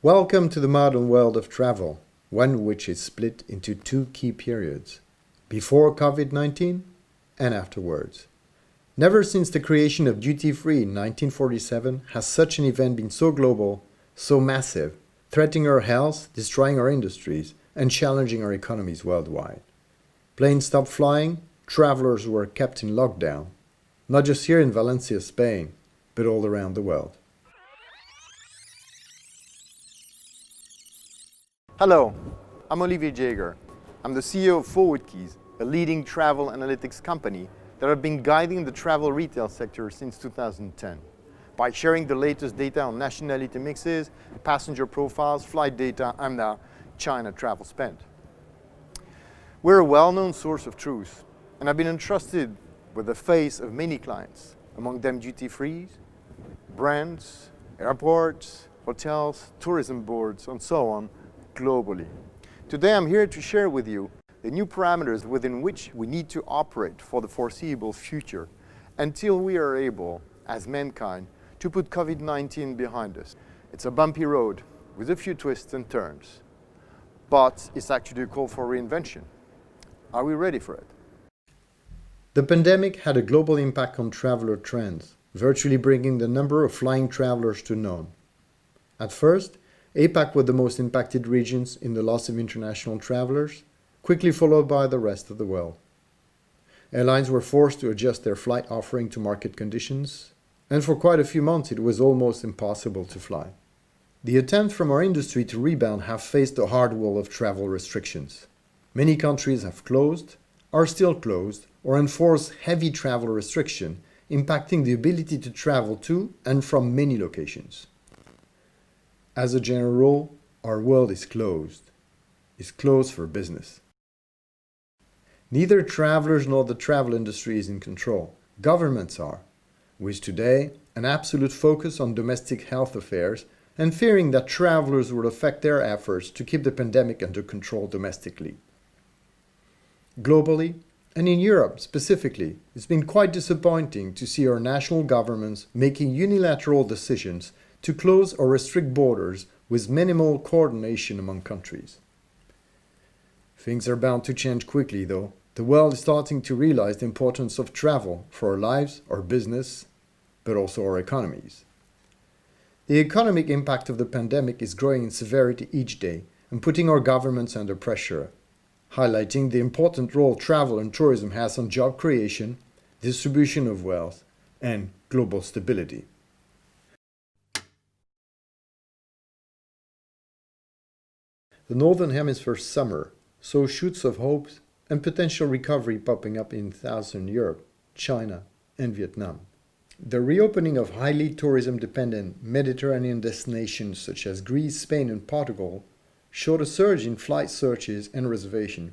Welcome to the modern world of travel, one which is split into two key periods, before COVID-19 and afterwards. Never since the creation of duty-free in 1947 has such an event been so global, so massive, threatening our health, destroying our industries, and challenging our economies worldwide. Planes stopped flying, travelers were kept in lockdown, not just here in Valencia, Spain, but all around the world. Hello, I'm Olivier Jager. I'm the CEO of ForwardKeys, a leading travel analytics company that have been guiding the travel retail sector since 2010 by sharing the latest data on nationality mixes, passenger profiles, flight data, and now China travel spend. We're a well-known source of truth, and I've been entrusted with the face of many clients, among them duty-free, brands, airports, hotels, tourism boards, and so on, globally. Today I'm here to share with you the new parameters within which we need to operate for the foreseeable future until we are able, as mankind, to put COVID-19 behind us. It's a bumpy road with a few twists and turns, but it's actually a call for reinvention. Are we ready for it? The pandemic had a global impact on traveler trends, virtually bringing the number of flying travelers to none. At first, APAC were the most impacted regions in the loss of international travelers, quickly followed by the rest of the world. Airlines were forced to adjust their flight offering to market conditions, and for quite a few months it was almost impossible to fly. The attempts from our industry to rebound have faced the hard wall of travel restrictions. Many countries have closed, are still closed, or enforce heavy travel restriction, impacting the ability to travel to and from many locations. As a general rule, our world is closed for business. Neither travelers nor the travel industry is in control. Governments are, with today an absolute focus on domestic health affairs and fearing that travelers will affect their efforts to keep the pandemic under control domestically. Globally, and in Europe specifically, it's been quite disappointing to see our national governments making unilateral decisions to close or restrict borders with minimal coordination among countries. Things are bound to change quickly, though. The world is starting to realize the importance of travel for our lives, our business, but also our economies. The economic impact of the pandemic is growing in severity each day and putting our governments under pressure, highlighting the important role travel and tourism has on job creation, distribution of wealth, and global stability. The Northern Hemisphere summer saw shoots of hope and potential recovery popping up in Southern Europe, China, and Vietnam. The reopening of highly tourism-dependent Mediterranean destinations such as Greece, Spain, and Portugal showed a surge in flight searches and reservations,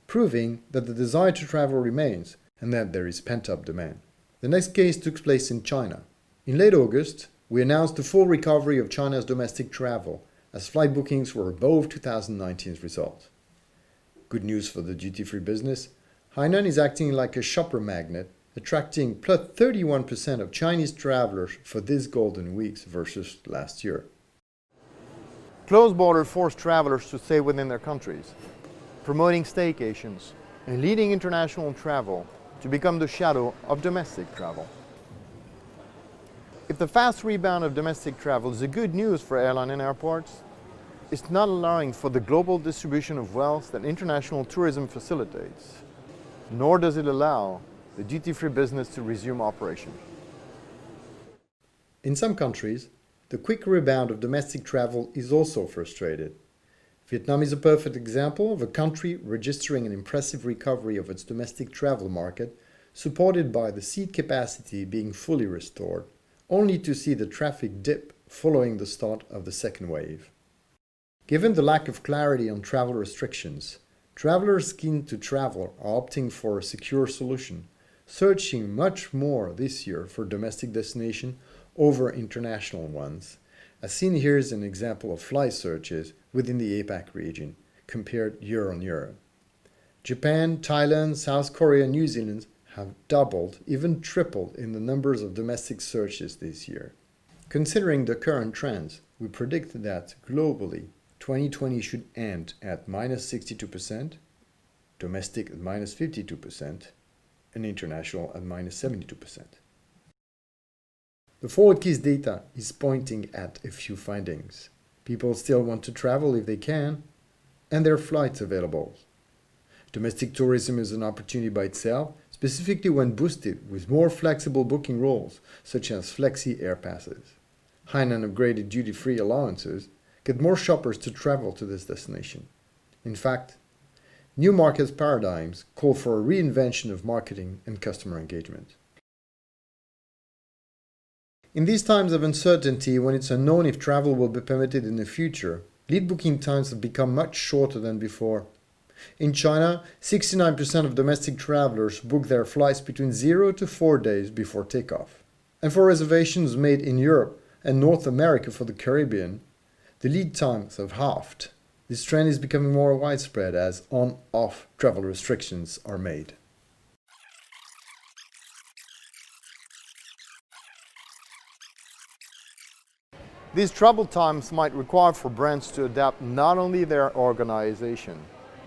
proving that the desire to travel remains and that there is pent-up demand. The next case took place in China. In late August, we announced the full recovery of China's domestic travel, as flight bookings were above 2019's result. Good news for the duty-free business, Hainan is acting like a shopper magnet, attracting plus 31% of Chinese travelers for this golden weeks versus last year. Closed borders force travelers to stay within their countries, promoting staycations and leading international travel to become the shadow of domestic travel. If the fast rebound of domestic travel is a good news for airlines and airports, it's not allowing for the global distribution of wealth that international tourism facilitates, nor does it allow the duty-free business to resume operation. In some countries, the quick rebound of domestic travel is also frustrated. Vietnam is a perfect example of a country registering an impressive recovery of its domestic travel market, supported by the seat capacity being fully restored, only to see the traffic dip following the start of the second wave. Given the lack of clarity on travel restrictions, travelers keen to travel are opting for a secure solution, searching much more this year for domestic destination over international ones, as seen here is an example of flight searches within the APAC region, compared year on year. Japan, Thailand, South Korea, and New Zealand have doubled, even tripled in the numbers of domestic searches this year. Considering the current trends, we predict that globally 2020 should end at minus 62%, domestic at minus 52%, and international at minus 72%. The ForwardKeys data is pointing at a few findings. People still want to travel if they can, and there are flights available. Domestic tourism is an opportunity by itself, specifically when boosted with more flexible booking rules, such as Flexi Air Passes. Hainan upgraded duty-free allowances get more shoppers to travel to this destination. In fact, new market paradigms call for a reinvention of marketing and customer engagement. In these times of uncertainty, when it's unknown if travel will be permitted in the future, lead booking times have become much shorter than before. In China, 69% of domestic travelers book their flights between 0 to 4 days before takeoff. And for reservations made in Europe and North America for the Caribbean, the lead times have halved. This trend is becoming more widespread as on-off travel restrictions are made. These travel times might require for brands to adapt not only their organization,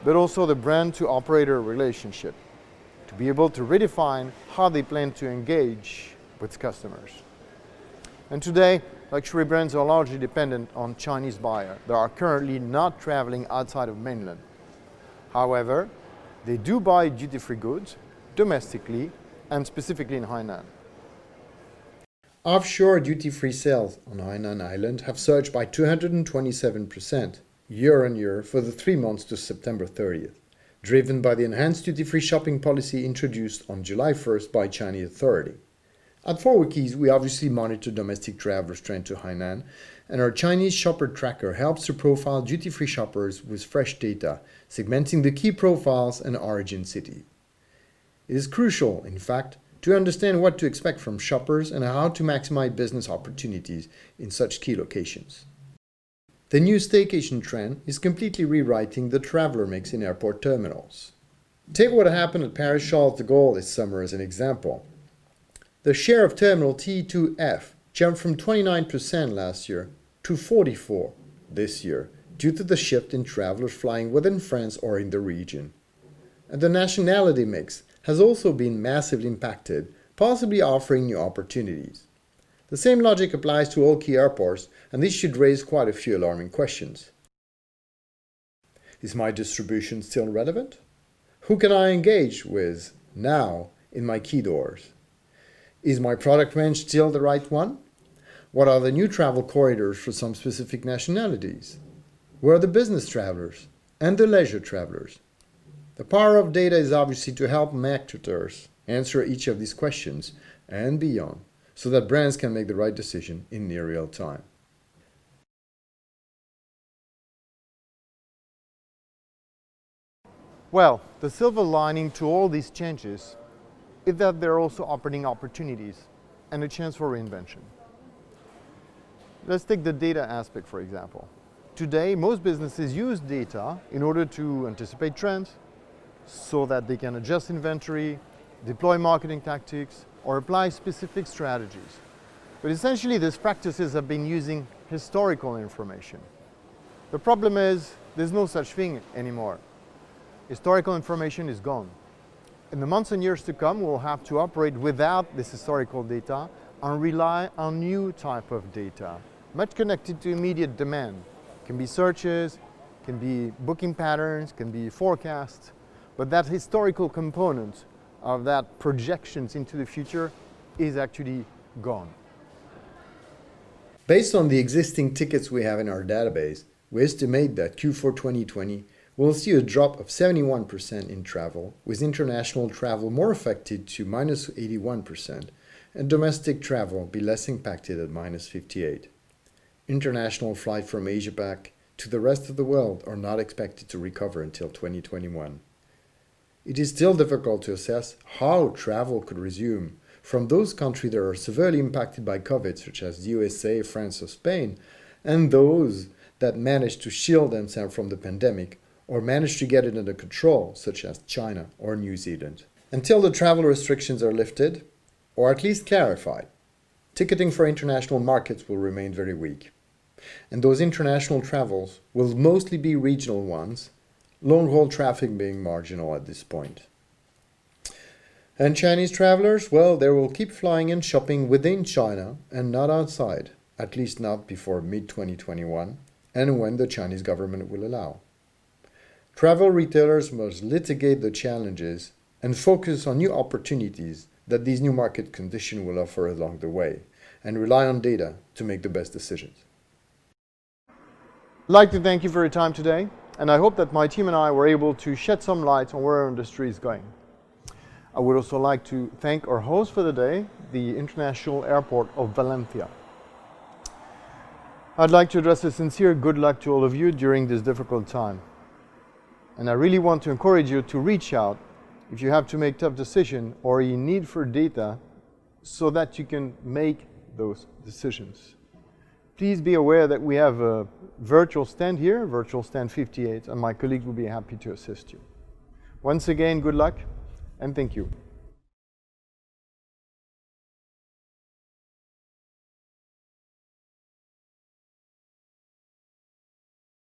but also the brand-to-operator relationship, to be able to redefine how they plan to engage with customers. And today, luxury brands are largely dependent on Chinese buyers that are currently not traveling outside of mainland. However, they do buy duty-free goods domestically and specifically in Hainan. Offshore duty-free sales on Hainan Island have surged by 227% year-on-year for the 3 months to September 30th, driven by the enhanced duty-free shopping policy introduced on July 1st by Chinese authority. At ForwardKeys, we obviously monitor domestic travelers' trend to Hainan, and our Chinese shopper tracker helps to profile duty-free shoppers with fresh data, segmenting the key profiles and origin city. It is crucial, in fact, to understand what to expect from shoppers and how to maximize business opportunities in such key locations. The new staycation trend is completely rewriting the traveler mix in airport terminals. Take what happened at Paris Charles de Gaulle this summer as an example. The share of Terminal T2F jumped from 29% last year to 44% this year due to the shift in travelers flying within France or in the region. And the nationality mix has also been massively impacted, possibly offering new opportunities. The same logic applies to all key airports, and this should raise quite a few alarming questions. Is my distribution still relevant? Who can I engage with now in my key doors? Is my product range still the right one? What are the new travel corridors for some specific nationalities? Where are the business travelers and the leisure travelers? The power of data is obviously to help marketers answer each of these questions and beyond, so that brands can make the right decision in near real time. Well, the silver lining to all these changes is that there are also opening opportunities and a chance for reinvention. Let's take the data aspect, for example. Today, most businesses use data in order to anticipate trends so that they can adjust inventory, deploy marketing tactics, or apply specific strategies. But essentially, these practices have been using historical information. The problem is, there's no such thing anymore. Historical information is gone. In the months and years to come, we'll have to operate without this historical data and rely on new type of data, much connected to immediate demand. It can be searches, can be booking patterns, can be forecasts, but that historical component of that projections into the future is actually gone. Based on the existing tickets we have in our database, we estimate that Q4 2020 will see a drop of 71% in travel, with international travel more affected to minus 81%, and domestic travel be less impacted at minus 58%. International flights from APAC to the rest of the world are not expected to recover until 2021. It is still difficult to assess how travel could resume from those countries that are severely impacted by COVID, such as the USA, France, or Spain, and those that managed to shield themselves from the pandemic or managed to get it under control, such as China or New Zealand. Until the travel restrictions are lifted, or at least clarified, ticketing for international markets will remain very weak. And those international travels will mostly be regional ones, long-haul traffic being marginal at this point. And Chinese travelers, well, they will keep flying and shopping within China and not outside, at least not before mid-2021, and when the Chinese government will allow. Travel retailers must litigate the challenges and focus on new opportunities that these new market conditions will offer along the way, and rely on data to make the best decisions. I'd like to thank you for your time today, and I hope that my team and I were able to shed some light on where our industry is going. I would also like to thank our host for the day, the International Airport of Valencia. I'd like to address a sincere good luck to all of you during this difficult time. And I really want to encourage you to reach out if you have to make tough decisions or you need for data so that you can make those decisions. Please be aware that we have a virtual stand here, virtual stand 58, and my colleagues will be happy to assist you. Once again, good luck and thank you.